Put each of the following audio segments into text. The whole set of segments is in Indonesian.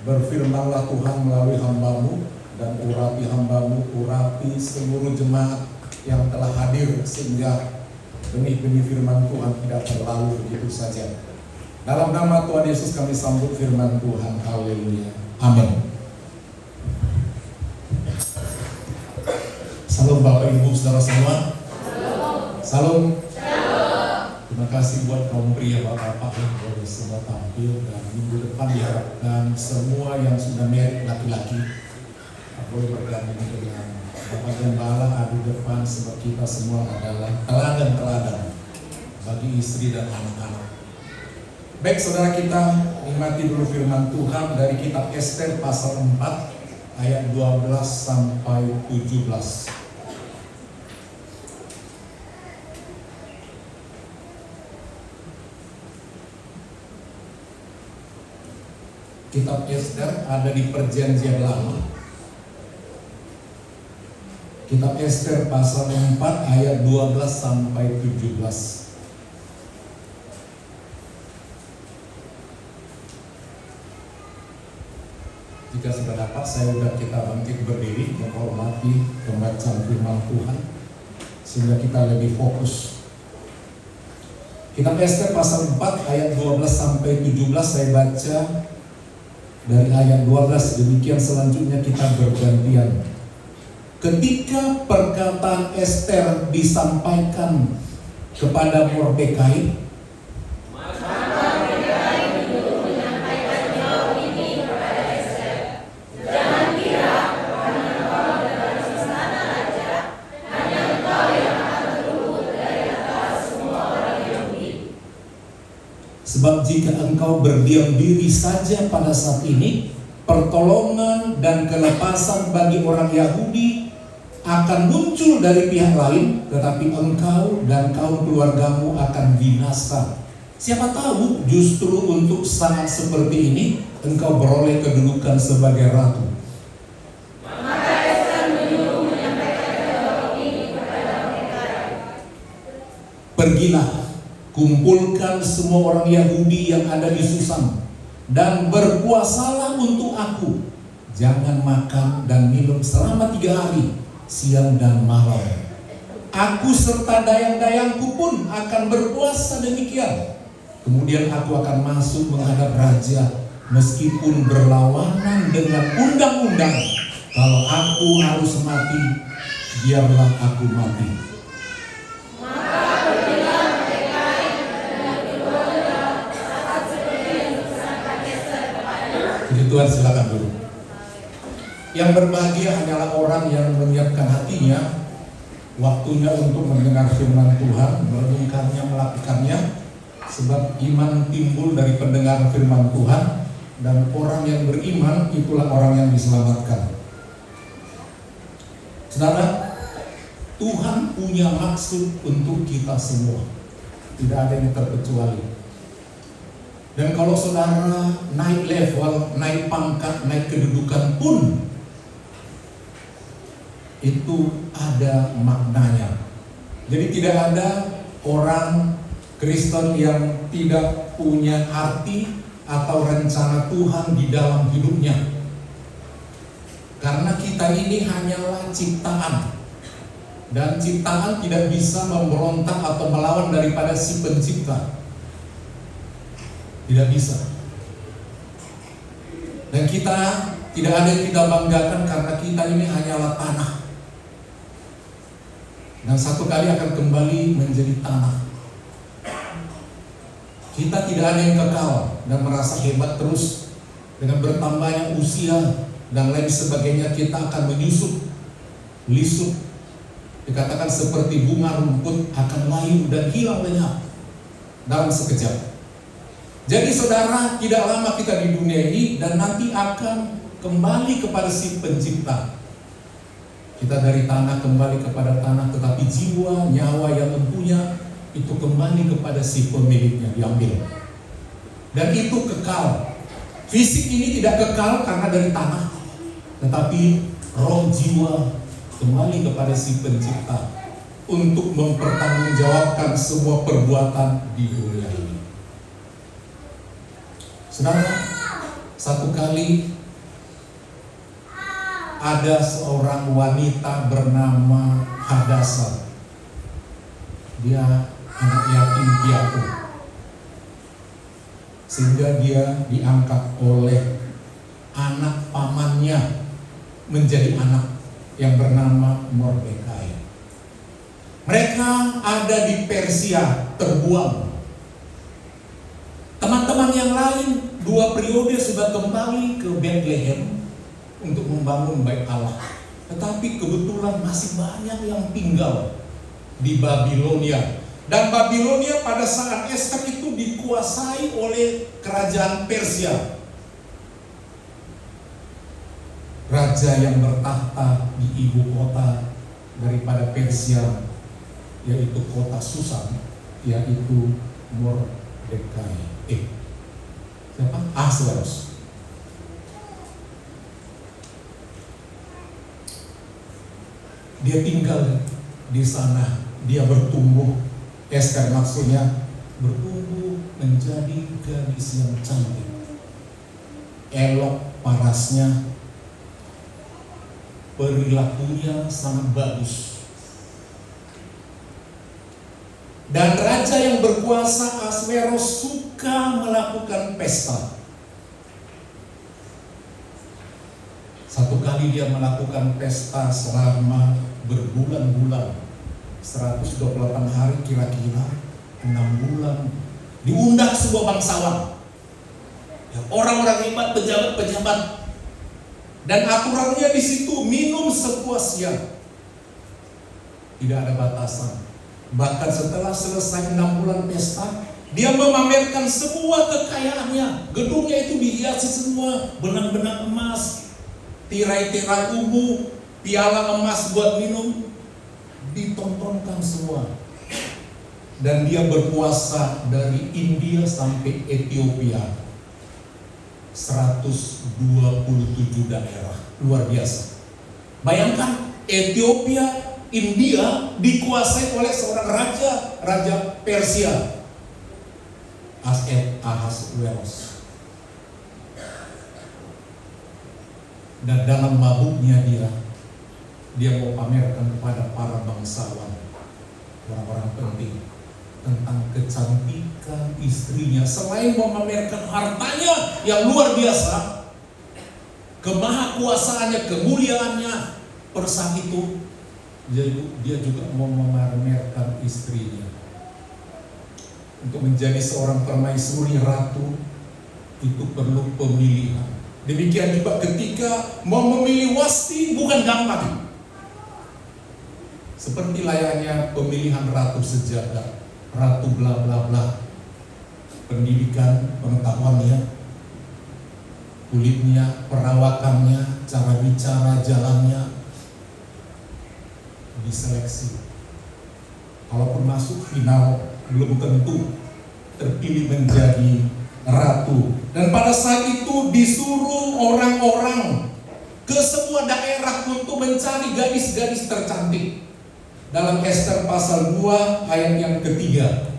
Berfirmanlah Tuhan melalui hamba-Mu, dan urapi hamba-Mu, urapi seluruh jemaat yang telah hadir, sehingga benih-benih firman Tuhan tidak terlalu begitu saja. Dalam nama Tuhan Yesus kami sambut firman Tuhan. Haleluya. Amin. Salam Bapak Ibu Saudara semua. Salam. Terima kasih buat kaum pria bapak-bapak yang boleh semua tampil, dan minggu depan diharapkan semua yang sudah married laki-laki boleh bergabung dengan Bapak Gembala adu depan, sebab kita semua adalah teladan-teladan bagi istri dan anak-anak. Baik saudara, kita nikmati dulu firman Tuhan dari kitab Ester pasal 4 ayat 12 sampai 17. Kitab Ester ada di Perjanjian Lama. Kitab Ester pasal 4 ayat 12 sampai 17. Jika sudah dapat, saya undang kita bangkit berdiri menghormati pembacaan firman Tuhan sehingga kita lebih fokus. Kitab Ester pasal 4 ayat 12 sampai 17 saya baca dari ayat 12, demikian selanjutnya kita bergantian. Ketika perkataan Ester disampaikan kepada Mordekai, maka Mordekai menyuruh menyampaikan jawab ini kepada Ester. Jangan kira karena engkau dalam istana raja, hanya engkau yang akan terluput dari antara semua orang Yahudi. sebab jika engkau berdiam diri saja pada saat ini, pertolongan dan kelepasan bagi orang Yahudi akan muncul dari pihak lain, tetapi engkau dan kaum keluargamu akan binasa. Siapa tahu justru untuk saat seperti ini engkau beroleh kedudukan sebagai ratu. Maka Ester menyuruh menyampaikan jawab ini kepada Mordekai. Pergilah, kumpulkan semua orang Yahudi yang ada di Susan, dan berpuasalah untuk aku. Jangan makan dan minum selama 3 hari, siang dan malam. Aku serta dayang-dayangku pun akan berpuasa demikian. Kemudian aku akan masuk menghadap raja, meskipun berlawanan dengan undang-undang. Kalau aku harus mati, biarlah aku mati. Tuhan silakan dulu. Yang berbahagia hanyalah orang yang menyiapkan hatinya, waktunya untuk mendengar firman Tuhan, merenungkannya, melakukannya. Sebab iman timbul dari pendengar firman Tuhan, dan orang yang beriman itulah orang yang diselamatkan. Saudara, Tuhan punya maksud untuk kita semua. Tidak ada yang terkecuali. Dan kalau saudara naik level, naik pangkat, naik kedudukan pun, itu ada maknanya. Jadi tidak ada orang Kristen yang tidak punya arti atau rencana Tuhan di dalam hidupnya. Karena kita ini hanyalah ciptaan, dan ciptaan tidak bisa memberontak atau melawan daripada si pencipta. Tidak bisa. Dan kita tidak ada yang kita banggakan, karena kita ini hanyalah tanah, dan satu kali akan kembali menjadi tanah. Kita tidak ada yang kekal dan merasa hebat terus. Dengan bertambahnya usia dan lain sebagainya, kita akan menyusut, lisut. Dikatakan seperti bunga rumput akan layu dan hilang lenyap dalam sekejap. Jadi saudara, tidak lama kita di dunia ini, dan nanti akan kembali kepada si pencipta. Kita dari tanah kembali kepada tanah, tetapi jiwa, nyawa yang mempunyai itu kembali kepada si pemiliknya, diambil. Dan itu kekal. Fisik ini tidak kekal karena dari tanah, tetapi roh jiwa kembali kepada si pencipta untuk mempertanggungjawabkan semua perbuatan di dunia ini. Saudara, Satu kali ada seorang wanita bernama Hadasa. Dia anak yatim piatu, sehingga dia diangkat oleh anak pamannya menjadi anak yang bernama Mordekai. Mereka ada di Persia, terbuang. Teman-teman yang lain 2 periode sudah kembali ke Bethlehem untuk membangun bait Allah. Tetapi kebetulan masih banyak yang tinggal di Babilonia. Dan Babilonia pada saat Ester itu dikuasai oleh kerajaan Persia. Raja yang bertahta di ibu kota daripada Persia, yaitu kota Susan, yaitu Mordekai. Siapa? Ahasverus. Dia tinggal di sana, dia bertumbuh. Ester maksudnya bertumbuh menjadi gadis yang cantik, elok parasnya, perilakunya sangat bagus. Dan raja yang berkuasa Ahasverus suka melakukan pesta. Satu kali dia melakukan pesta selama berbulan-bulan, 128 hari kira-kira, 6 bulan. Diundang sebuah bangsawan, orang-orang hebat, pejabat-pejabat. Dan aturannya di situ minum sepuasnya, tidak ada batasan. Bahkan setelah selesai 6 bulan pesta, dia memamerkan semua kekayaannya. Gedungnya itu dihiasi semua benang-benang emas, tirai-tirai ungu, piala emas buat minum, ditontonkan semua. Dan dia berpuasa dari India sampai Ethiopia, 127 daerah, luar biasa. Bayangkan, Ethiopia, India dikuasai oleh seorang raja Persia, Ahasverus. Dan dalam mabuknya dia mau pamerkan kepada para bangsawan, orang-orang penting, tentang kecantikan istrinya. Selain memamerkan hartanya yang luar biasa, kemahakuasaannya, kemuliaannya, pada saat itu dia juga mau memamerkan istrinya. Untuk menjadi seorang permaisuri ratu itu perlu pemilihan. Demikian juga ketika mau memilih wasti bukan gampang. Seperti layaknya pemilihan ratu sejagat, ratu bla bla bla. Pendidikan, pengetahuannya, kulitnya, perawakannya, cara bicara, jalannya diseleksi. Kalaupun masuk final, belum tentu terpilih menjadi ratu. Dan pada saat itu disuruh orang-orang ke semua daerah untuk mencari gadis-gadis tercantik. Dalam Ester pasal 2 ayat yang ketiga.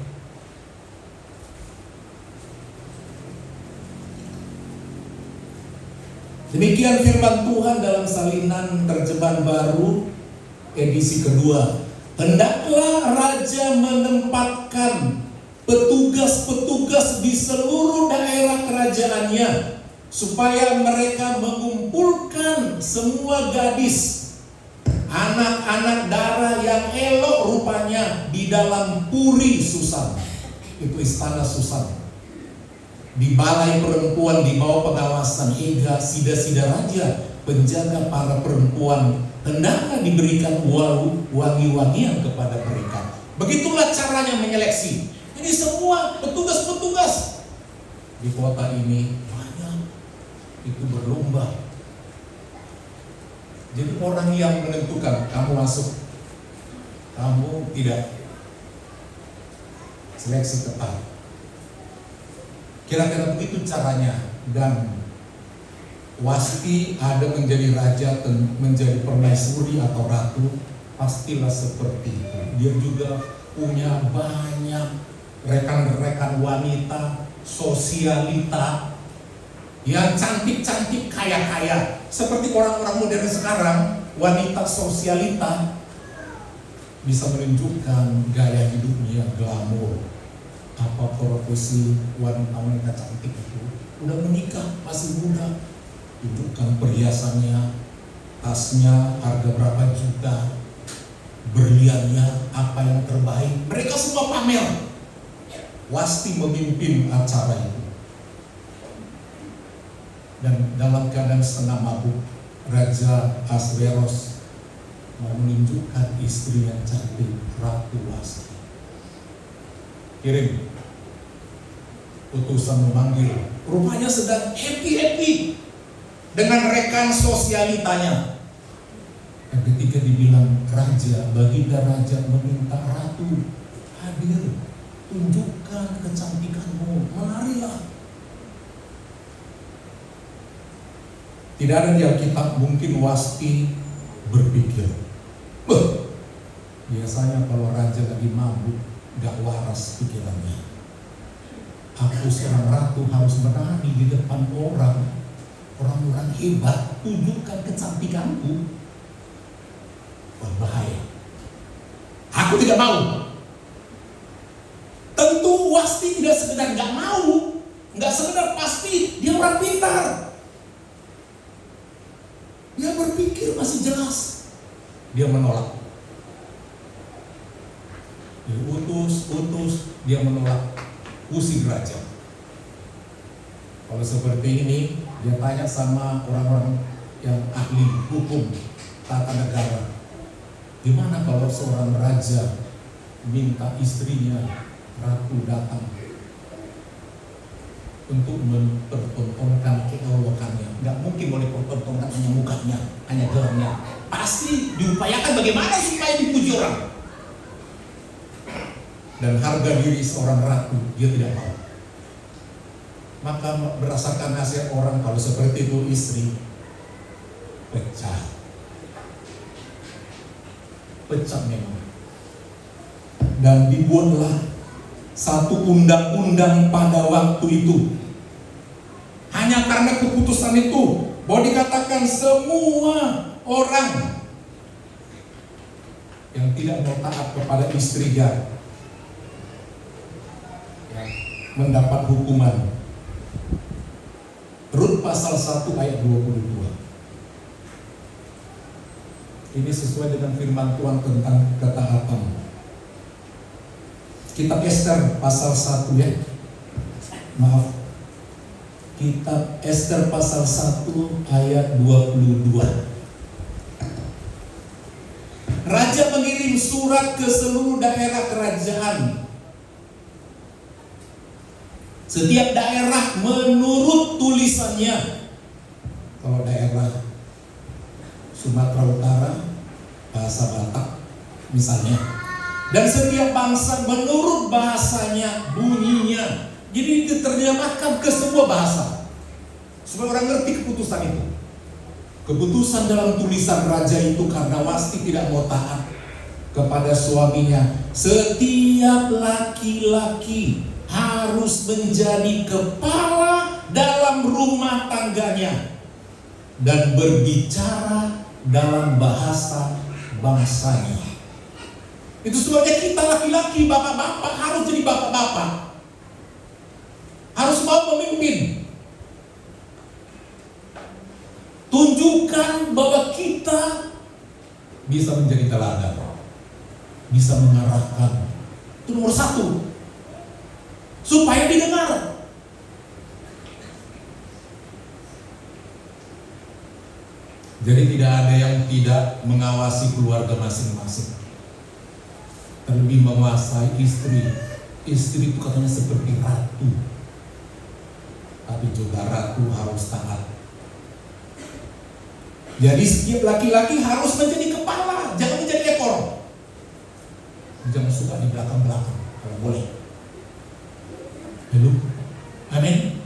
Demikian firman Tuhan dalam salinan terjemahan baru edisi kedua. Hendaklah raja menempatkan petugas-petugas di seluruh daerah kerajaannya, supaya mereka mengumpulkan semua gadis, anak-anak darah yang elok rupanya di dalam puri Susan. Itu istana Susan. Di balai perempuan di bawah pengawasan Ega, sida-sida raja, penjaga para perempuan, hendaklah diberikan wangi-wangian kepada mereka. Begitulah caranya menyeleksi. Ini semua petugas-petugas di kota ini banyak, itu berlomba. Jadi orang yang menentukan kamu masuk, kamu tidak, seleksi ketat. Kira-kira begitu caranya. Dan wasti ada menjadi raja, menjadi permaisuri atau ratu, pastilah seperti itu. Dia juga punya banyak rekan-rekan wanita, sosialita, yang cantik-cantik, kaya-kaya. Seperti orang-orang modern sekarang, wanita sosialita bisa menunjukkan gaya hidupnya glamor. Apa profesi wanita-wanita cantik itu? Udah menikah, masih muda. Tunjukkan perhiasannya, tasnya harga berapa juta, berliannya apa yang terbaik. Mereka semua pamer. Wasti memimpin acara itu. Dan dalam keadaan setengah mabuk, Raja Ahasveros mau menunjukkan istri yang cantik, Ratu Wasti. Kirim utusan memanggil, rupanya sedang happy-happy dengan rekan sosialitanya. Dan ketika dibilang raja, baginda raja meminta ratu hadir, tunjukkan kecantikanmu, menarilah. Tidak ada di Alkitab. Mungkin Wasti berpikir, biasanya kalau raja lagi mabuk gak waras pikirannya. Aku seorang ratu harus menari di depan orang-orang hebat, tunjukkan kecantikanku. Berbahaya. Aku tidak mau. Tentu Wasti tidak sekedar gak mau, gak sekedar pasti, dia orang pintar. Dia berpikir masih jelas. Dia menolak. Diutus, dia menolak. Usir raja. Kalau seperti ini, dia tanya sama orang-orang yang ahli hukum tata negara. Gimana kalau seorang raja minta istrinya ratu datang untuk mempertontonkan keelokannya? Nggak mungkin boleh pertontonkan hanya mukanya, hanya gelarnya. Pasti diupayakan bagaimana supaya dipuji orang. Dan harga diri seorang ratu dia tidak mau. Maka berdasarkan nasihat orang, kalau seperti itu istri pecah memang. Dan dibuatlah satu undang-undang pada waktu itu. Hanya karena keputusan itu, bahwa dikatakan semua orang yang tidak mau taat kepada istrinya mendapat hukuman. Rut pasal 1 ayat 22. Ini sesuai dengan firman Tuhan tentang ketaatan. Kitab Ester pasal 1 ya. Maaf. Kitab Ester pasal 1 ayat 22. Raja mengirim surat ke seluruh daerah kerajaan. Setiap daerah menurut tulisannya. Kalau daerah Sumatera Utara, bahasa Batak misalnya. Dan setiap bangsa menurut bahasanya, bunyinya. Jadi diterjemahkan ke sebuah bahasa supaya orang ngerti keputusan itu. Keputusan dalam tulisan raja itu karena Wasti tidak mau taat kepada suaminya. Setiap laki-laki harus menjadi kepala dalam rumah tangganya dan berbicara dalam bahasa bangsanya. Itu sebabnya kita laki-laki, bapak-bapak harus jadi bapak-bapak, harus mau memimpin. Tunjukkan bahwa kita bisa menjadi teladan, bisa mengarahkan. Itu nomor satu, supaya didengar. Jadi tidak ada yang tidak mengawasi keluarga masing-masing, terlebih menguasai istri. Istri itu katanya seperti ratu, tapi juga ratu harus taat. Jadi setiap laki-laki harus menjadi kepala, jangan menjadi ekor. Jangan suka di belakang-belakang kalau boleh. Halo, amin.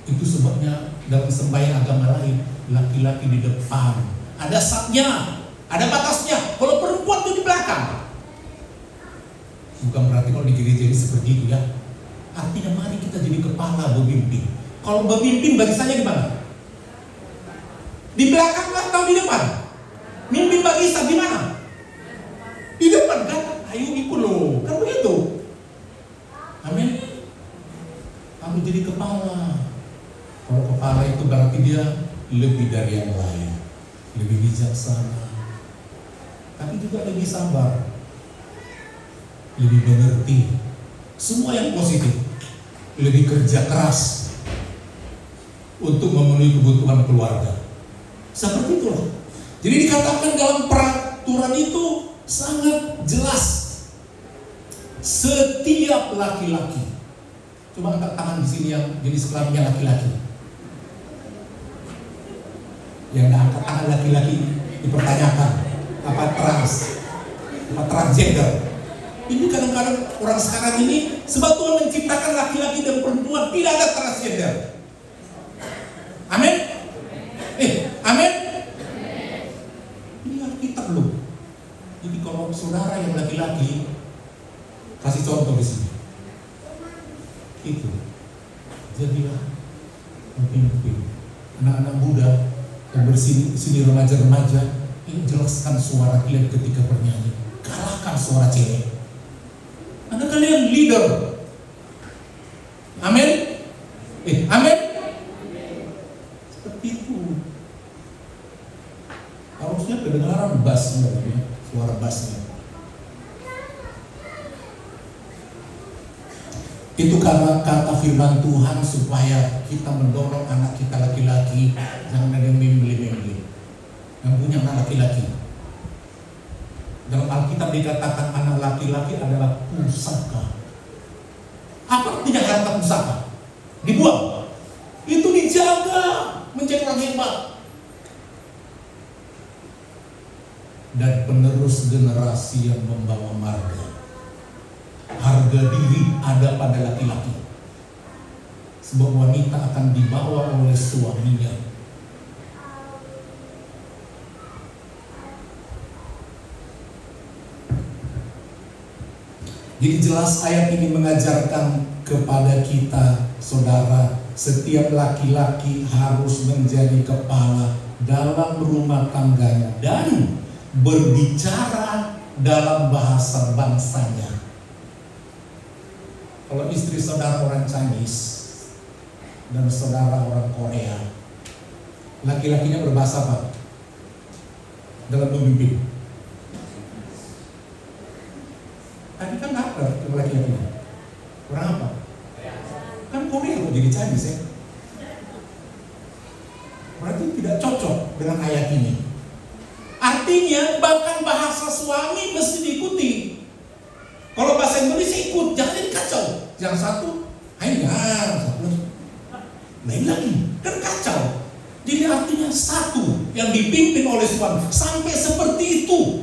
Itu sebabnya dalam sembahyang agama lain, laki-laki di depan, ada sapnya, ada batasnya. Kalau perempuan itu di belakang. Bukan berarti kalau di gereja ini seperti itu ya. Artinya mari kita jadi kepala pemimpin. Kalau pemimpin barisannya di mana? Di belakang atau di depan? Mimpin barisan di mana? Di depan kan? Ayo ikut loh, kan begitu. Amin. Kamu jadi kepala. Kalau kepala itu berarti dia lebih dari yang lain, lebih bijaksana, tapi juga lebih sabar, lebih mengerti, semua yang positif, lebih kerja keras untuk memenuhi kebutuhan keluarga. Seperti itulah. Jadi dikatakan dalam peraturan itu sangat jelas, setiap laki-laki. Coba angkat tangan di sini yang jenis kelaminnya laki-laki. Yang nggak angkat tangan laki-laki dipertanyakan apa transgender. Ini kadang-kadang orang sekarang ini sebab Tuhan menciptakan laki-laki dan perempuan, tidak ada transgender. Amin. Amin. Ini Alkitab loh. Jadi kalau saudara yang laki-laki, kasih contoh di sini. Itu jadilah pemimpin. Anak-anak muda yang bersini remaja-remaja, ini jelaskan suara kalian ketika bernyanyi, kalahkan suara cewek. Anda kalian leader. Amin. Amin. Seperti itu. Harusnya kedengaran bassnya, suara bassnya. Itu karena kata firman Tuhan supaya kita mendorong anak kita laki-laki, jangan ada yang membeli-membeli, yang punya anak laki-laki. Dalam Alkitab dikatakan anak laki-laki adalah pusaka. Apa artinya harta pusaka? Dibuang. Itu dijaga menjadi orang hebat. Dan penerus generasi yang membawa marga. Harga diri ada pada laki-laki. Sebab wanita akan dibawa oleh suaminya. Jadi jelas ayat ini mengajarkan kepada kita, saudara, setiap laki-laki harus menjadi kepala dalam rumah tangganya dan berbicara dalam bahasa bangsanya. Kalau istri saudara orang Chinese dan saudara orang Korea, laki-lakinya berbahasa apa? Dalam memimpin. Tadi kan apa laki-lakinya? Orang apa? Kan Korea kok jadi Chinese ya? Berarti tidak cocok dengan ayat ini. Artinya bahkan bahasa suami mesti diikuti. Kalau bahasa Indonesia ikut, jangan jadi kacau. Yang satu, satu lain lagi, kan kacau. Jadi artinya satu yang dipimpin oleh suami sampai seperti itu.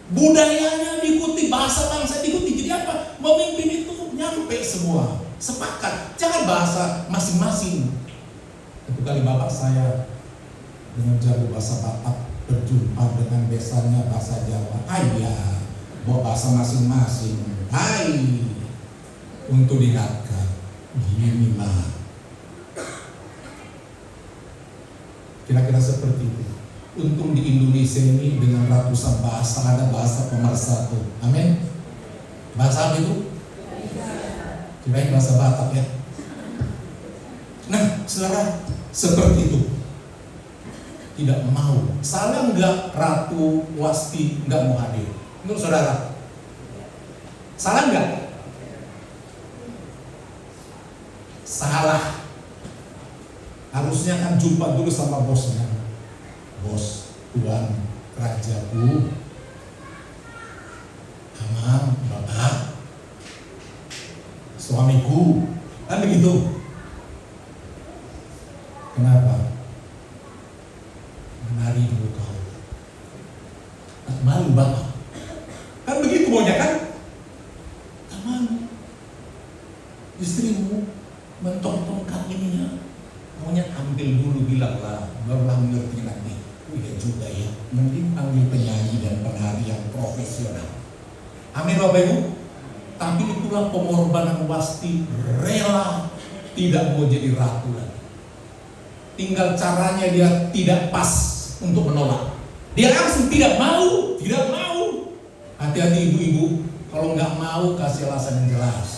Budayanya diikuti, bahasa bangsa diikuti. Jadi apa? Memimpin itu nyampe semua, sepakat. Jangan bahasa masing-masing. Satu kali bapak saya dengan jago bahasa Batak berjumpa dengan besannya bahasa Jawa. Ayah, bawa bahasa masing-masing. Hai, untuk diingatkan, gini mah. Kira-kira seperti itu. Untung di Indonesia ini dengan ratusan bahasa, ada bahasa pemersatu. Amin. Bahasa apa itu? Kirain bahasa Batak ya. Nah, saudara, seperti itu. Tidak mau. Salah enggak Ratu Wasti enggak mau hadir? Untuk saudara, salah enggak? Salah. Harusnya kan jumpa dulu sama bosnya. Bos, tuan, rajaku, amang, bapak, suamiku, kan begitu. Kenapa? Menari dulu kau. Malu bapak. Kan begitu maunya kan? Taman. Istrimu mentong-tongkan ininya. Maunya ambil dulu, bilanglah, barulah mengerti nanti. Oh iya juga ya, mending panggil penyanyi dan penari yang profesional. Amin Bapak Ibu. Tapi itu itulah pengorbanan Wasti, rela tidak mau jadi ratu lagi. Tinggal caranya dia tidak pas untuk menolak. Dia langsung tidak mau, tidak mau. Hati-hati ibu-ibu, kalau nggak mau kasih alasan yang jelas.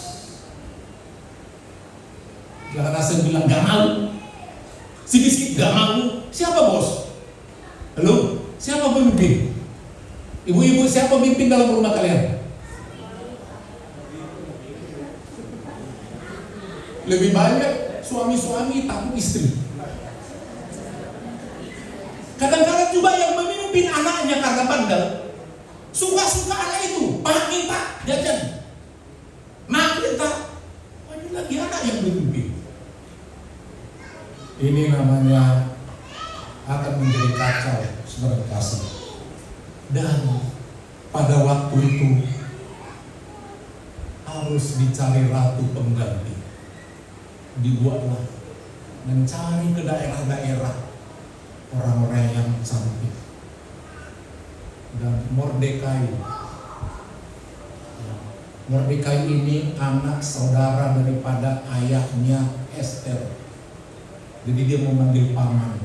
Jangan asal bilang nggak mau, sikit-sikit nggak mau. Siapa bos? Halo, siapa pemimpin? Ibu-ibu, siapa pemimpin dalam rumah kalian? Lebih banyak suami-suami takut istri. Kadang-kadang juga yang memimpin anaknya karena bandel, suka-suka anak itu, Pak minta jajan, Mak minta, ini lagi anak yang memimpin. Ini namanya akan menjadi kacau, saudara kasih. Dan pada waktu itu harus dicari ratu pengganti. Dibuatlah mencari ke daerah-daerah orang-orang yang cantik. Dan Mordekai ini anak saudara daripada ayahnya Ester. Jadi dia memanggil paman.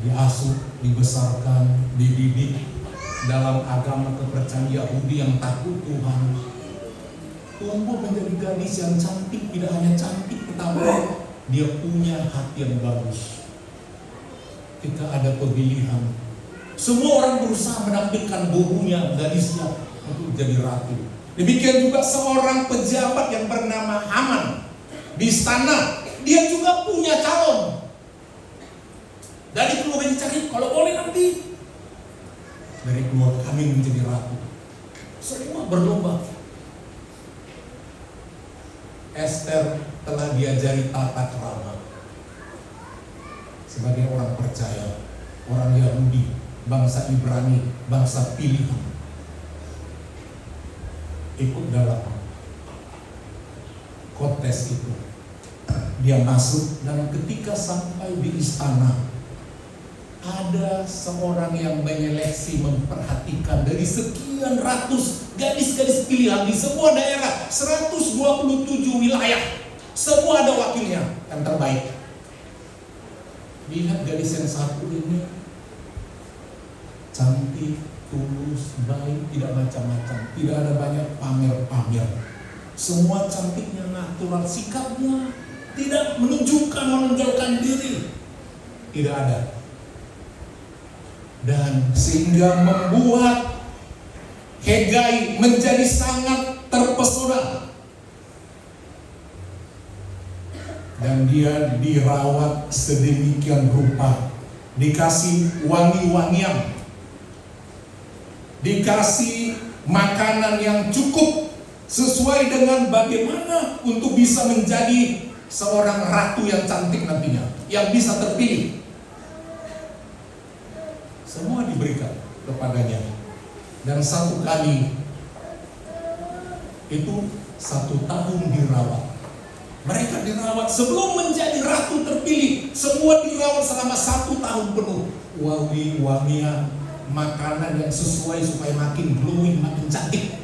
Diasuh, dibesarkan, dididik dalam agama kepercayaan Yahudi yang takut Tuhan. Tumbuh menjadi gadis yang cantik, tidak hanya cantik, tetapi dia punya hati yang bagus. Ketika ada pemilihan, semua orang berusaha menampilkan gurunya, gadisnya untuk jadi ratu. Demikian juga seorang pejabat yang bernama Haman di istana, dia juga punya calon. Dari keluarga dicari, kalau boleh nanti dari keluarga kami menjadi ratu. Semua berlomba. Ester telah diajari tata krama sebagai orang percaya, orang Yahudi, bangsa Ibrani, bangsa pilihan. Ikut dalam kontes itu. Dia masuk dan ketika sampai di istana, ada seorang yang menyeleksi, memperhatikan dari sekian ratus gadis-gadis pilihan di semua daerah, 127 wilayah, semua ada wakilnya yang terbaik. Lihat gadis yang satu ini, cantik, tulus, baik, tidak macam-macam, tidak ada banyak pamer-pamer. Semua cantiknya natural, sikapnya tidak menunjukkan, menonjolkan diri, tidak ada. Dan sehingga membuat Hegai menjadi sangat terpesona. Dan dia dirawat sedemikian rupa, dikasih wangi-wangian, dikasih makanan yang cukup sesuai dengan bagaimana untuk bisa menjadi seorang ratu yang cantik nantinya, yang bisa terpilih. Semua diberikan kepadanya. Dan satu kali itu 1 tahun dirawat. Mereka dirawat sebelum menjadi ratu terpilih. Semua dirawat selama 1 tahun penuh. Wangi-wangian, makanan yang sesuai supaya makin glowing, makin cantik.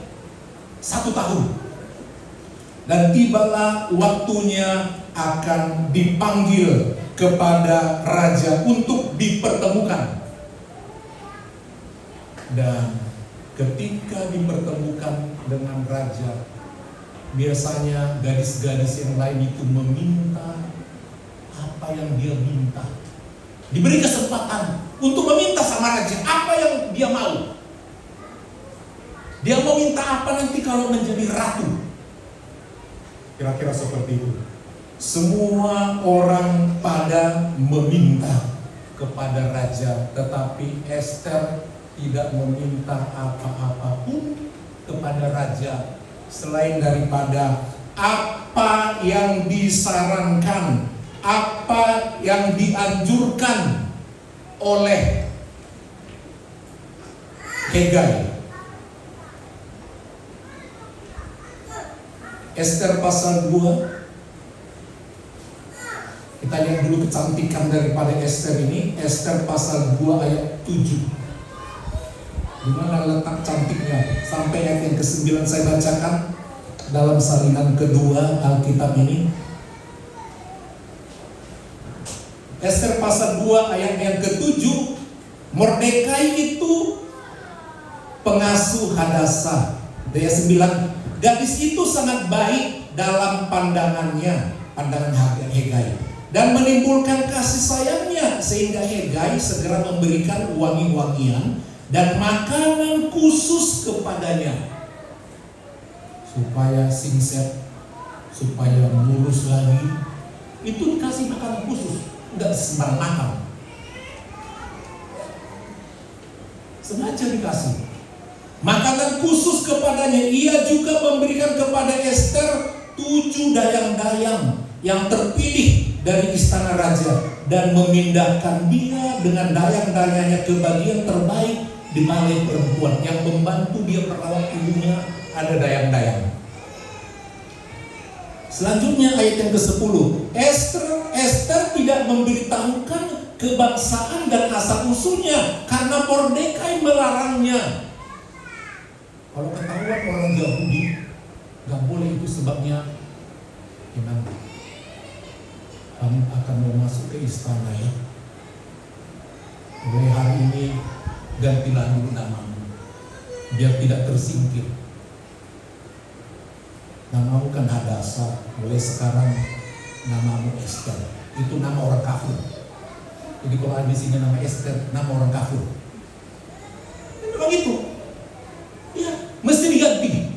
1 tahun. Dan tibalah waktunya akan dipanggil kepada raja untuk dipertemukan. Dan ketika dipertemukan dengan raja, biasanya gadis-gadis yang lain itu meminta apa yang dia minta. Diberi kesempatan untuk meminta sama raja apa yang dia mau. Dia mau minta apa nanti kalau menjadi ratu. Kira-kira seperti itu. Semua orang pada meminta kepada raja, tetapi Ester tidak meminta apa-apapun kepada raja selain daripada apa yang disarankan, apa yang dianjurkan oleh Hegai. Ester pasal 2. Kita lihat dulu kecantikan daripada Ester ini. Ester pasal 2 ayat 7. Di mana letak cantiknya? Sampai ayat yang ke-9 saya bacakan dalam salinan kedua Alkitab ini. Ester pasal 2 ayat yang ke-7. Mordekai itu pengasuh Hadasa. Ayat 9. Gadis itu sangat baik dalam pandangannya, pandangan Hegai, dan menimbulkan kasih sayangnya, sehingga Hegai segera memberikan wangi-wangian dan makanan khusus kepadanya, supaya singset, supaya mulus lagi. Itu dikasih makanan khusus, enggak sembarang makan, sengaja dikasih makanan khusus kepadanya. Ia juga memberikan kepada Ester 7 dayang-dayang yang terpilih dari istana raja, dan memindahkan dia dengan dayang-dayangnya ke bagian terbaik di balai perempuan. Yang membantu dia merawat ibunya ada dayang-dayang. Selanjutnya ayat yang ke-10. Esther tidak memberitahukan kebangsaan dan asal usulnya karena Mordekai melarangnya. Kalau ketahuan orang Yahudi, gak boleh, itu sebabnya gimana? Kamu akan mau masuk ke istana ya. Mulai hari ini gantilah dulu namamu, biar tidak tersingkir. Namamu kan Hadasa, mulai sekarang namamu Esther. Itu nama orang kafir. Jadi kalau ada di sini nama Esther, nama orang kafir. Memang itu. Ya, mesti diganti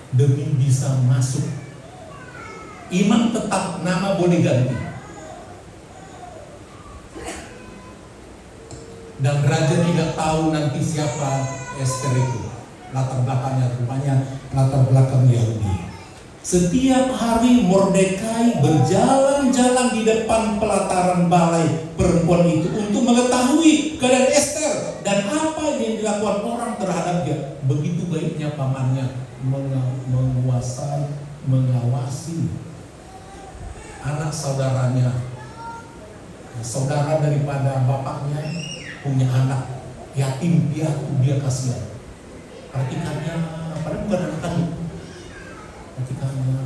demi bisa masuk. Imam tetap, nama boleh ganti. Dan raja tidak tahu nanti siapa Esther itu. Latar belakangnya rupanya latar belakang Yahudi. Setiap hari Mordekai berjalan-jalan di depan pelataran balai perempuan itu untuk mengetahui keadaan Esther dan apa yang dilakukan orang terhadap dia. Begitu baiknya pamannya menguasai, mengawasi anak saudaranya. Saudara daripada bapaknya punya anak yatim piatu, dia kasihan. Perhatikannya, padahal bukan anak kandung. Perhatikannya,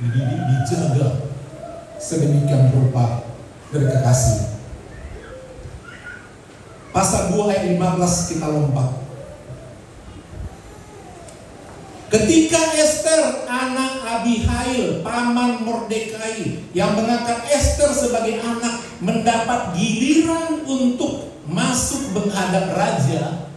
dididik, dijaga sedemikian rupa dari kekasih. Pasal 2 ayat 15 kita lompat. Ketika Ester, anak Abihail, paman Mordekai, yang mengangkat Ester sebagai anak, mendapat giliran untuk masuk menghadap raja,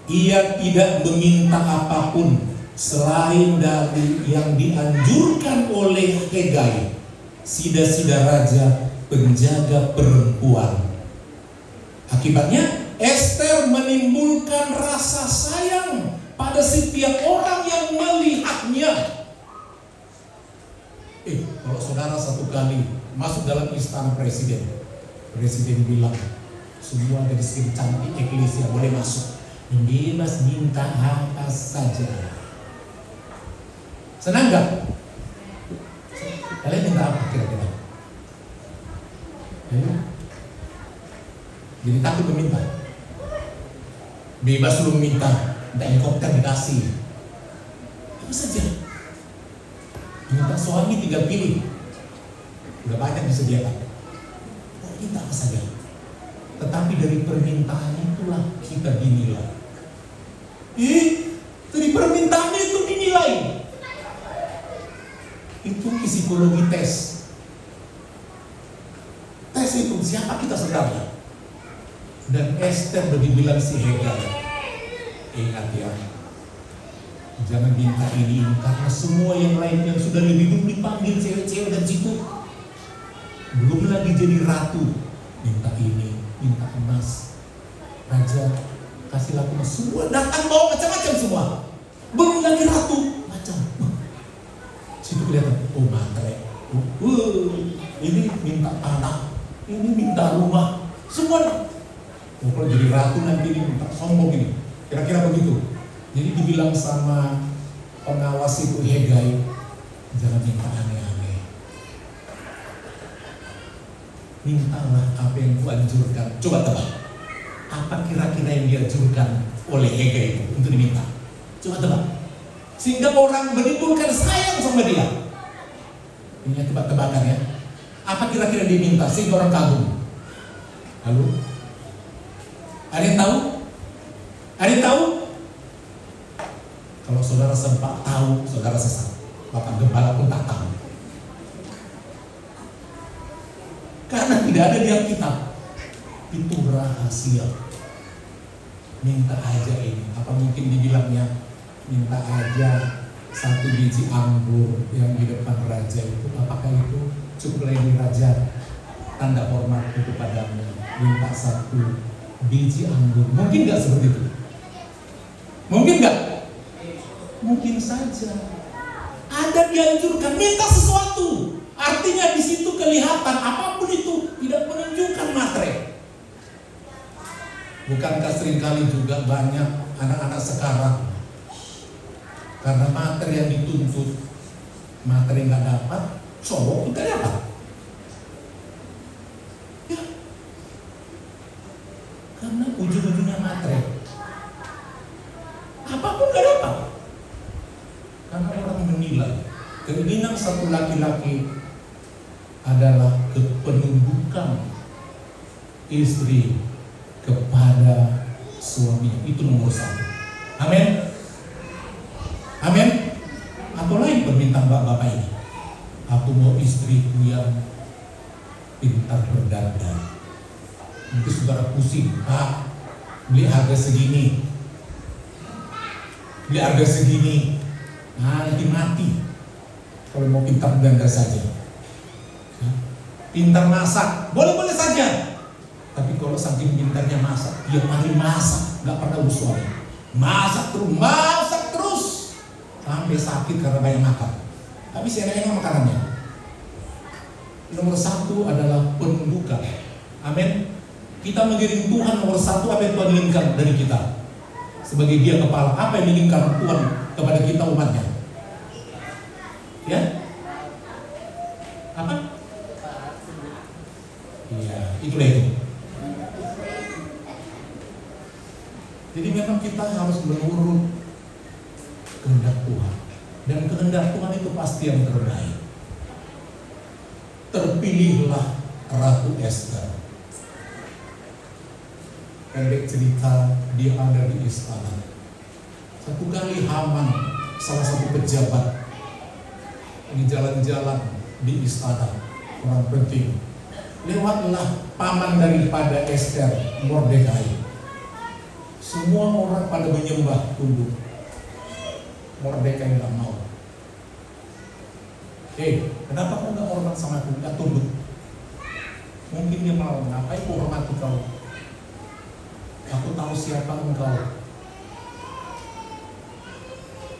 ia tidak meminta apapun selain dari yang dianjurkan oleh Hegai, sida-sida raja, penjaga perempuan. Akibatnya Ester menimbulkan rasa sayang pada setiap orang yang melihatnya. Kalau saudara satu kali masuk dalam istana presiden, presiden bilang semua gadis cantik eklesia boleh masuk, bebas minta apa saja. Senang gak? Kalian minta apa kira-kira? Jadi takut meminta. Bebas lu minta, minta helikopter dikasih. Apa saja. Minta suami 3 pilih, udah banyak disediakan. Minta apa saja. Tetapi dari permintaan itulah kita dinilai. Dari permintaan itu dinilai. Itu psikologi tes. Tes itu siapa kita sebenarnya. Dan Esther udah dibilang si Hegai, ingat ya, jangan minta ini karena semua yang lain yang sudah lebih dulu dipanggil cewek-cewek dan situ, belum lagi jadi ratu, minta ini, minta emas, raja kasih laku emas, semua datang bawa macam-macam semua, belum lagi ratu, macam, situ kelihatan, oh matre, ini minta tanah, ini minta rumah, semua. Kalau jadi ratu nanti ini minta sombong ini, kira-kira begitu. Jadi dibilang sama pengawas itu Hegai, jangan minta aneh-aneh. Mintalah apa yang kuanjurkan. Coba tebak, Apa kira-kira yang diajukan oleh Hegai itu untuk diminta? Coba tebak. Sehingga orang menimbulkan sayang sama dia. Ini tebak-tebakan ya. Apa kira-kira diminta sehingga orang kagum? Lalu? Ada yang tahu? Ada yang tahu? Kalau saudara sempat tahu, saudara sesat. Bapak Gembala pun tak tahu. Karena tidak ada di Alkitab. Itu rahasia. Minta aja ini. Apa mungkin dibilangnya minta aja 1 biji anggur yang di depan raja itu? Apakah itu cukup lagi raja? Tanda hormatku kepadamu. Minta 1 biji anggur. Mungkin nggak seperti itu? Mungkin nggak? Mungkin saja. Ada dianjurkan minta sesuatu. Artinya di situ kelihatan apapun itu tidak menunjukkan materi. Bukankah seringkali juga banyak anak-anak sekarang karena materi yang dituntut, materi nggak dapat, cowok nggak dapat. Ya, karena ujung-ujungnya materi. Apapun nggak dapat. Karena orang menilai keinginan satu laki-laki adalah kepenundukan istri kepada suaminya. Itu nomor 1. Amin. Amin. Apa lain permintaan bapak-bapak ini? Aku mau istriku yang pintar berdandan. Mungkin saudara pusing, Pak, beli harga segini, beli harga segini, nanti mati kalau mau pintar berdandan saja. Pintar masak, boleh-boleh saja. Tapi kalau saking pintarnya masak, dia paling masak, nggak pernah usah. Masak terus, sampai sakit karena banyak makan. Tapi enak-enak makanannya. Nomor 1 adalah penundukan. Amin. Kita mengiring Tuhan nomor 1, apa yang Tuhan inginkan dari kita. Sebagai dia kepala, apa yang diinginkan Tuhan kepada kita umatnya? Ya? Apa? Iya, itulah itu. Jadi memang kita harus menurut kehendak Tuhan. Dan kehendak Tuhan itu pasti yang terbaik. Terpilihlah Ratu Ester. Pendek cerita, dia ada di istana. Satu kali Haman, salah satu pejabat, ini jalan-jalan di istana, orang penting. Lewatlah paman daripada Ester, Mordekai. Semua orang pada menyembah tunduk. Mordekai nggak mau. Kenapa kau nggak hormat sama aku, nggak tunduk? Mungkin dia mau, ngapain kau hormati kau? Aku tahu siapa engkau.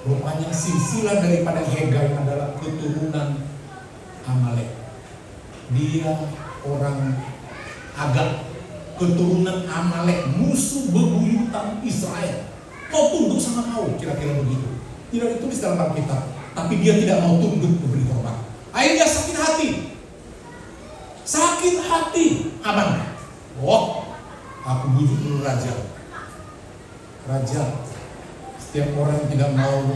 Rupanya silsilah daripada Hegai adalah keturunan Amalek. Dia orang Agag, keturunan Amalek, musuh bebuyutan Israel. Kau tunduk sama kau, kira-kira begitu. Tidak ditulis dalam Alkitab, tapi dia tidak mau tunduk memberi hormat. Akhirnya sakit hati Haman. Aku bujuk dulu raja. Setiap orang yang tidak mau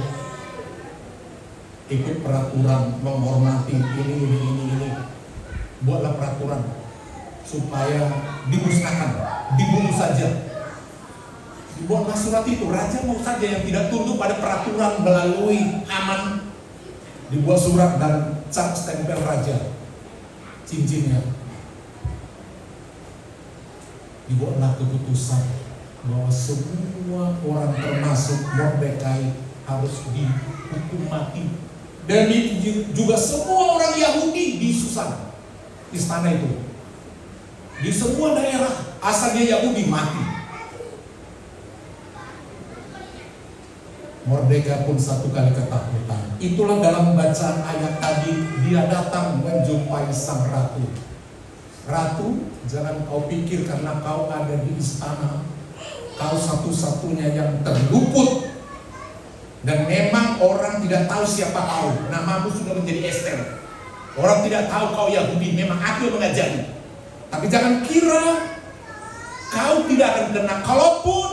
ikut peraturan menghormati ini, buatlah peraturan supaya dimusnahkan, dibunuh saja. Dibuatlah surat itu. Raja mau saja yang tidak tunduk pada peraturan melalui Haman, dibuat surat dan cap stempel raja, cincinnya. Dibuatlah keputusan bahwa semua orang termasuk Mordekai harus dihukum mati. Dan juga semua orang Yahudi di Susan, istana itu. Di semua daerah asal dia Yahudi mati. Mordekai pun satu kali ketakutan. Itulah dalam bacaan ayat tadi, dia datang menjumpai sang ratu. Ratu, jangan kau pikir karena kau ada di istana, kau satu-satunya yang terluput. Dan memang orang tidak tahu siapa kau. Namamu sudah menjadi Ester. Orang tidak tahu kau Yahudi. Memang aku yang mengajari. Tapi jangan kira Kau tidak akan kena, kalaupun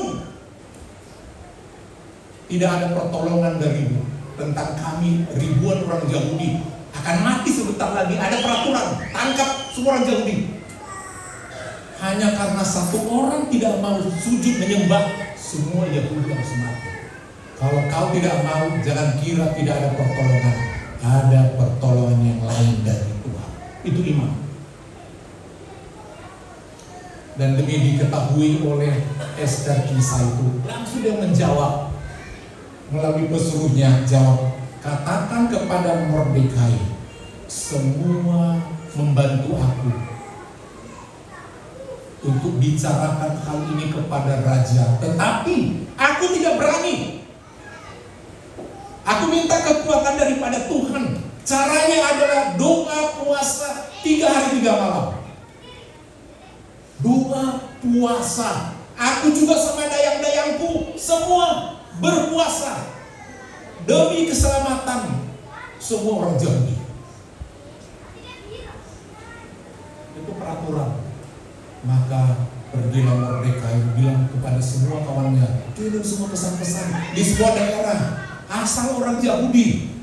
tidak ada pertolongan darimu. Tentang kami ribuan orang Yahudi akan mati sebentar lagi. Ada peraturan, tangkap semua orang Yahudi. Hanya karena satu orang tidak mau sujud menyembah, semua Yahudi harus mati. Kalau kau tidak mau, jangan kira tidak ada pertolongan. Ada pertolongan yang lain dari Tuhan. Itu iman. Dan demi diketahui oleh Ester kisah itu, langsung dia menjawab melalui pesuruhnya, jawab, katakan kepada Mordekai, semua membantu aku untuk bicarakan hal ini kepada raja, tetapi aku tidak berani. Aku minta kekuatan daripada Tuhan. Caranya adalah doa puasa 3 hari 3 malam. Doa puasa. Aku juga sama dayang-dayangku semua berpuasa demi keselamatan semua orang Yahudi. Itu peraturan. Maka pergilah Mordekai bilang kepada semua kawannya, kirim semua pesan-pesan di semua daerah asal orang Yahudi.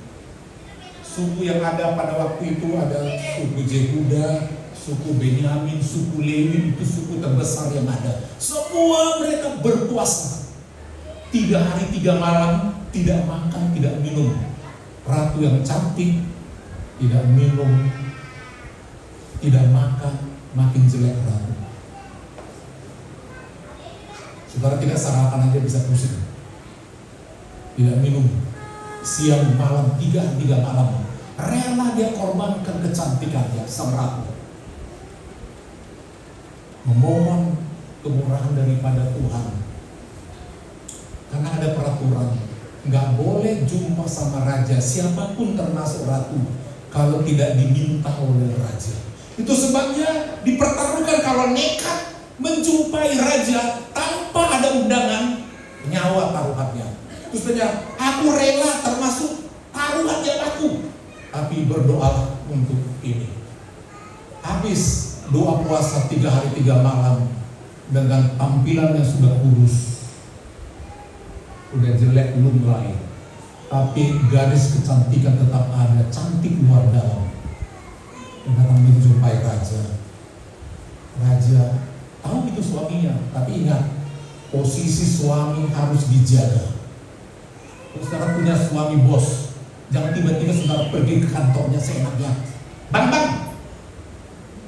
Suku yang ada pada waktu itu ada suku Yehuda, suku Benyamin, suku Lewi, itu suku terbesar yang ada. Semua mereka berpuasa 3 hari 3 malam, tidak makan, tidak minum. Ratu yang cantik, tidak minum, tidak makan, makin jelek ratu. Saudara tidak sarapan aja bisa pusing. Tidak minum, siang malam 3 hari 3 malam. Rela dia korbankan kecantikannya sang ratu. Memohon kemurahan daripada Tuhan. Karena ada peraturan, nggak boleh jumpa sama raja, siapapun termasuk ratu, kalau tidak diminta oleh raja. Itu sebabnya dipertaruhkan kalau nekat menjumpai raja tanpa ada undangan, nyawa taruhannya. Terus saja, aku rela termasuk taruhan yang aku, tapi berdoa untuk ini. Habis doa puasa 3 hari 3 malam dengan tampilan yang sudah kurus. Udah jelek belum lain, tapi garis kecantikan tetap ada, cantik luar dalam. Dan datang menjumpai raja. Raja tahu itu suaminya, tapi ingat, posisi suami harus dijaga. Kalau saudara punya suami bos, jangan tiba-tiba saudara pergi ke kantornya seenaknya. Bang,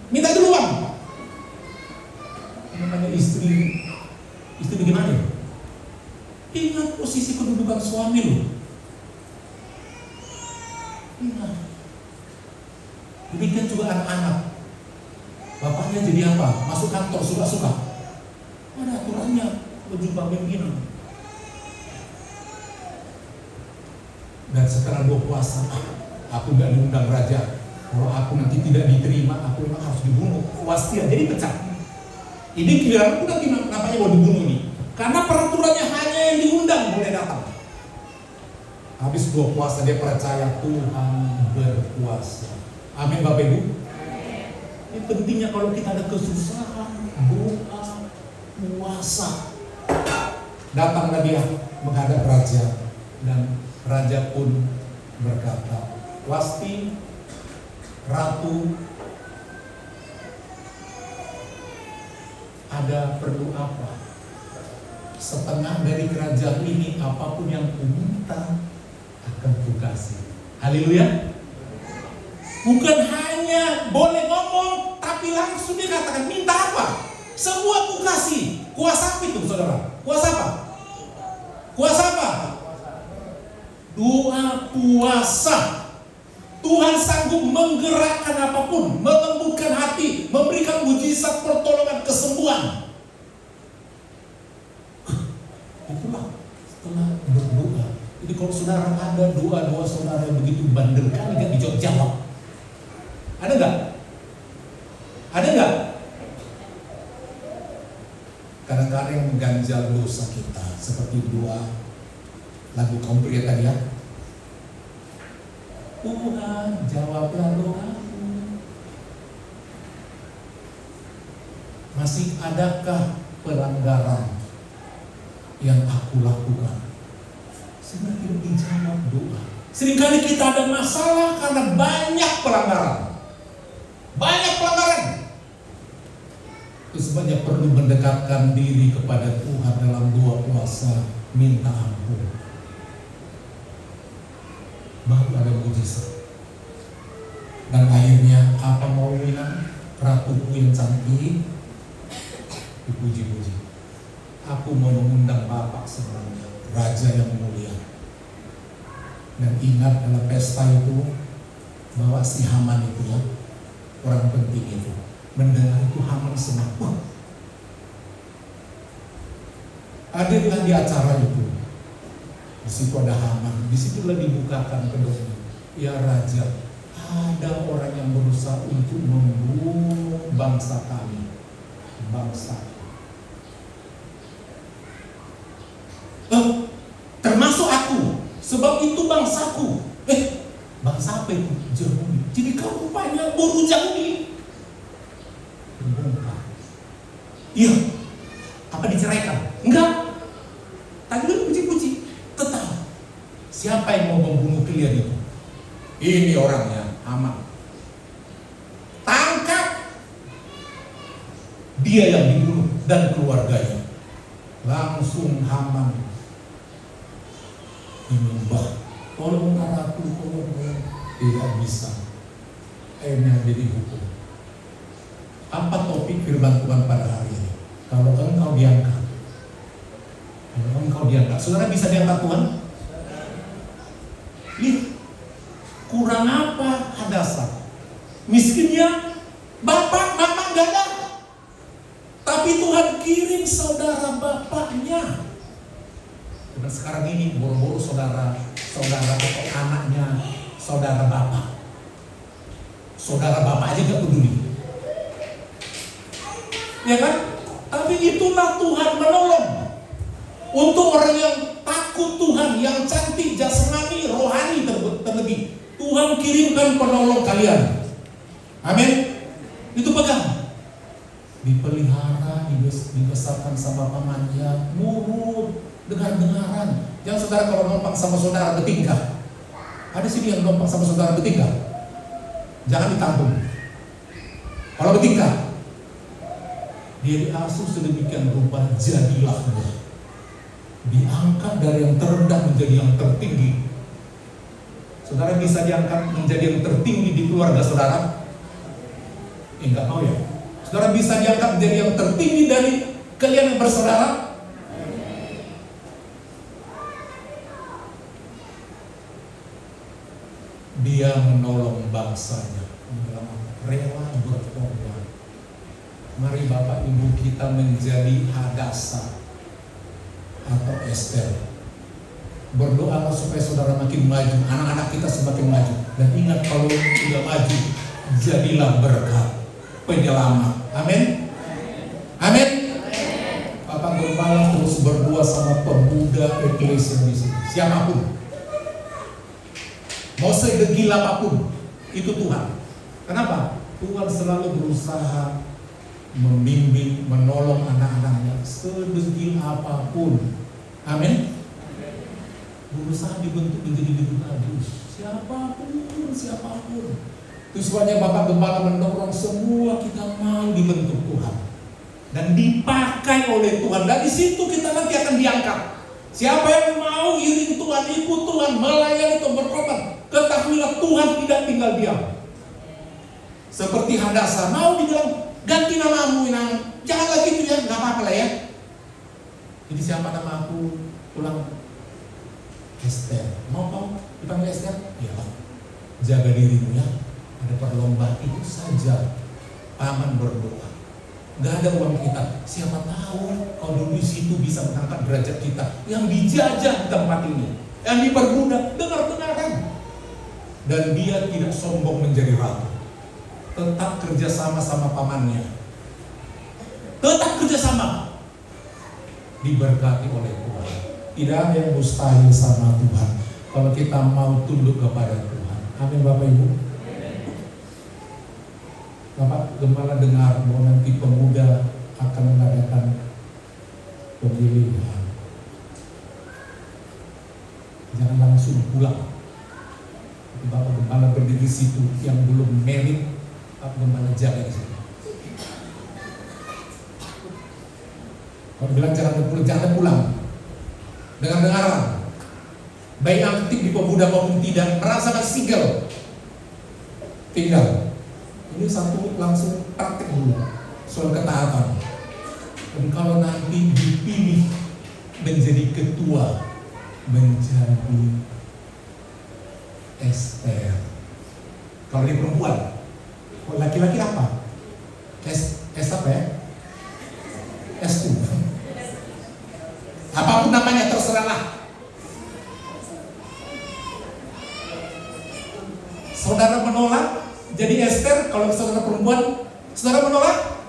minta dulu uang. Namanya istri gimana ya? Ingat posisi kedudukan suami loh. Ingat. Demikian juga anak-anak. Bapaknya jadi apa? Masuk kantor suka-suka. Ada aturannya berjumpa pimpinan. Dan sekarang gua puasa, aku gak diundang raja. Kalau aku nanti tidak diterima, aku memang harus dibunuh. Wastian, jadi pecah. Ini kira aku nanti kenapanya mau dibunuh nih? Karena peraturannya hanya yang diundang boleh datang. Habis gua puasa, dia percaya Tuhan berkuasa. Amin Bapak Ibu. Ini pentingnya kalau kita ada kesusahan, doa, puasa. Datanglah dia menghadap raja, dan raja pun berkata, Wasti, Ratu, ada perlu apa? Setengah dari kerajaan ini, apapun yang kuminta akan kukasih. Haleluya. Bukan hanya boleh ngomong, tapi langsung dikatakan minta apa? Semua kukasih. Kuasa apa itu saudara? Kuasa apa? Kuasa apa? Doa puasa. Tuhan sanggup menggerakkan apapun, melembutkan hati, memberikan mujizat, pertolongan, kesembuhan. Itulah setelah berdoa. Jadi kalau saudara ada doa-doa saudara yang begitu bandel kali gak dijawab. Ada nggak? Ada nggak? Kadang-kadang mengganjal dosa kita seperti doa lagu kaum pria tadi ya. Tuhan jawablah doaku. Masih adakah pelanggaran yang aku lakukan sehingga tidak dijawab doa. Seringkali kita ada masalah karena banyak pelanggaran. Itu sebabnya perlu mendekatkan diri kepada Tuhan dalam doa puasa, minta ampun. Baru ada mujizat. Dan akhirnya apa mau bilang? Ratuku yang cantik dipuji-puji. Aku mau mengundang Bapak sebenarnya, Raja yang mulia. Dan ingat dalam pesta itu bahwa si Haman itu ya, orang penting itu, mendengar itu Haman senang. Wah, hadirlah di acara itu. Di situ ada Haman, di situlah dibukakan kedoknya. Ya Raja, ada orang yang berusaha untuk membunuh bangsa kami, bangsa. Termasuk aku, sebab itu bangsaku. Bangsa apa itu? Yahudi. Jadi kau rupanya boru Yahudi. Terbongkar. Iya. Apa diceraikan? Enggak. Tadi lu puji-puji. Tetap. Siapa yang mau membunuh kalian itu? Ini orangnya, Haman. Tangkap. Dia yang dibunuh dan keluarganya. Langsung Haman menyembah. Tolong aku, tolong. Tidak bisa. Akhirnya jadi hukum. Apa topik firman Tuhan pada hari ini? Kalau engkau diangkat, saudara bisa diangkat Tuhan? Lihat, kurang apa Hadasa? Miskinnya, bapak, mama gak ada. Tapi Tuhan kirim saudara bapaknya. Dan sekarang ini boro-boro saudara atau anaknya saudara bapak. Saudara bapak aja gak peduli. Ya kan? Tapi itulah Tuhan menolong. Untuk orang yang takut Tuhan, yang cantik, jasmani, rohani terlebih, Tuhan kirimkan penolong kalian. Amin. Itu pegang. Dipelihara, dibesarkan sama pamannya, nurut, dengar-dengaran. Jangan saudara kalau numpang sama saudara bertingkah. Ada sini yang numpang sama saudara bertingkah. Jangan ditampung. Kalau bertingkah, dia diasuh sedemikian rupa, jadilah dia. Diangkat dari yang terendah menjadi yang tertinggi. Saudara bisa diangkat menjadi yang tertinggi di keluarga saudara? Enggak mau ya? Saudara bisa diangkat menjadi yang tertinggi dari kalian yang bersaudara? Dia menolong bangsanya, rela berkorban. Mari Bapak Ibu kita menjadi Hadasa atau Esther. Berdoa supaya saudara makin maju, anak-anak kita semakin maju. Dan ingat kalau sudah maju, jadilah berkat, penyelamat. Amin. Amin. Bapak Gembala terus berdua sama pemuda eklesia di sini. Siapapun, mau segila apapun, itu Tuhan. Kenapa? Tuhan selalu berusaha membimbing, menolong anak-anaknya sedegil apapun. Amin. Berusaha dibentuk menjadi lebih bagus. Siapapun. Itu sebabnya Bapak Gembala mendorong semua kita mau dibentuk Tuhan dan dipakai oleh Tuhan. Dari situ kita nanti akan diangkat. Siapa yang mau iring Tuhan, ikut Tuhan, melayani Tuhan, berkorban, ketahuilah Tuhan tidak tinggal diam. Seperti Hadasa, mau dibilang ganti namamu, jangan lagi itu ya, nggak apa-apa lah ya. Jadi siapa nama aku? Pulang Esther. Mau dipanggil Esther? Ya Pak. Jaga dirimu ya. Ada perlombaan itu saja. Paman berdoa. Nggak ada uang kita. Siapa tahu kalau dulu di situ bisa mengangkat derajat kita yang dijajah di tempat ini, yang diperbudak, dengar-dengaran. Dan dia tidak sombong menjadi ratu. Tetap kerjasama sama pamannya. Tetap kerjasama. Diberkati oleh Tuhan. Tidak ada yang mustahil sama Tuhan kalau kita mau tunduk kepada Tuhan. Amin Bapak Ibu. Bapak Gembala dengar bahwa nanti pemuda akan mengadakan pemilihan. Jangan langsung pulang. Bapak Gembala berdiri situ, yang belum merit, Pak Gembala jaga di situ. Kalau bilang jangan pulang. Dengar-dengaran, baik aktif di pemuda maupun tidak, merasakan single. Tinggal. Ini satu langsung praktek dulu soal ketaatan. Dan kalau nanti dipilih menjadi ketua, menjadi Esther. Kalau dia perempuan, kalau laki-laki apa? S apa ya? S2. Apapun namanya terserahlah. Saudara menolak jadi Esther. Kalau saudara perempuan, saudara menolak,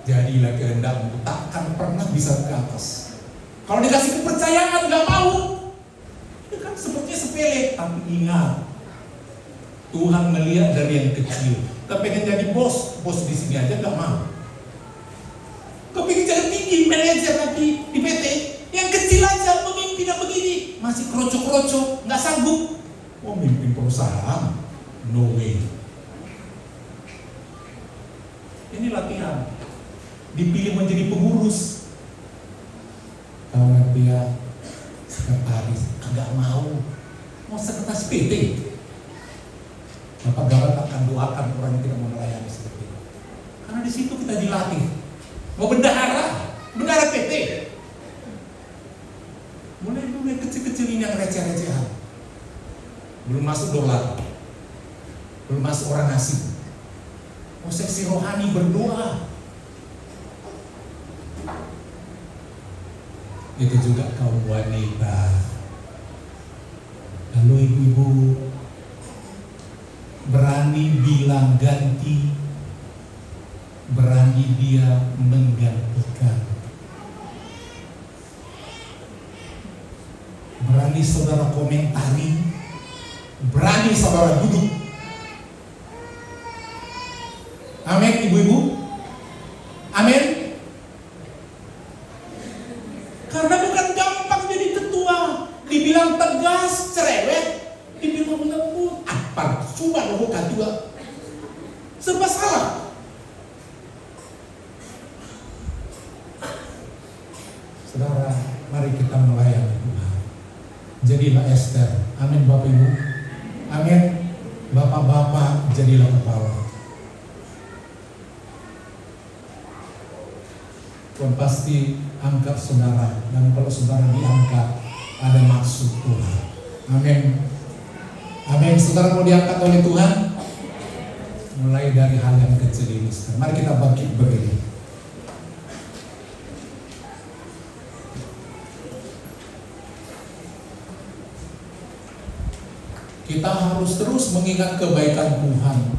jadilah kehendakmu, takkan pernah bisa ke atas. Kalau dikasih kepercayaan nggak mau, itu kan sepertinya sepele. Tapi ingat, Tuhan melihat dari yang kecil. Kepengen jadi bos di sini aja nggak mau. Kepengen jadi tinggi, manajer nanti di PT, yang kecil aja memimpin begini, masih kroco-kroco, nggak sanggup. Oh, mimpin perusahaan, no way. Ini latihan. Dipilih menjadi pengurus. Kalau dia sekretaris, agak mau sekretaris PT. Bapak Gawat akan doakan orang yang tidak mau melayani seperti itu. Karena di situ kita dilatih. Mau bendahara PT. Mulai dulu yang kecil-kecil ini yang receh-recehan. Belum masuk dolar, belum masuk orang asing. Mau seksi rohani berdoa. Itu juga kaum wanita. Lalu ibu-ibu berani bilang ganti, berani dia menggantikan. Berani saudara komentari, berani saudara duduk. Amin ibu-ibu. Amin. Karena bukan gampang jadi ketua. Dibilang tegas, cerewet, dibilang lembut, apa cuma lo kedua, serba salah. Saudara, mari kita melayani Tuhan. Jadilah Esther. Amin Bapak Ibu. Amin. Bapak-bapak jadilah kepala. Tuhan pasti angkat saudara, dan kalau saudara diangkat ada maksud Tuhan. Amin. Amin. Saudara mau diangkat oleh Tuhan, mulai dari hal yang kecil ini. Mari kita bangkit berdiri. Kita harus terus mengingat kebaikan Tuhan.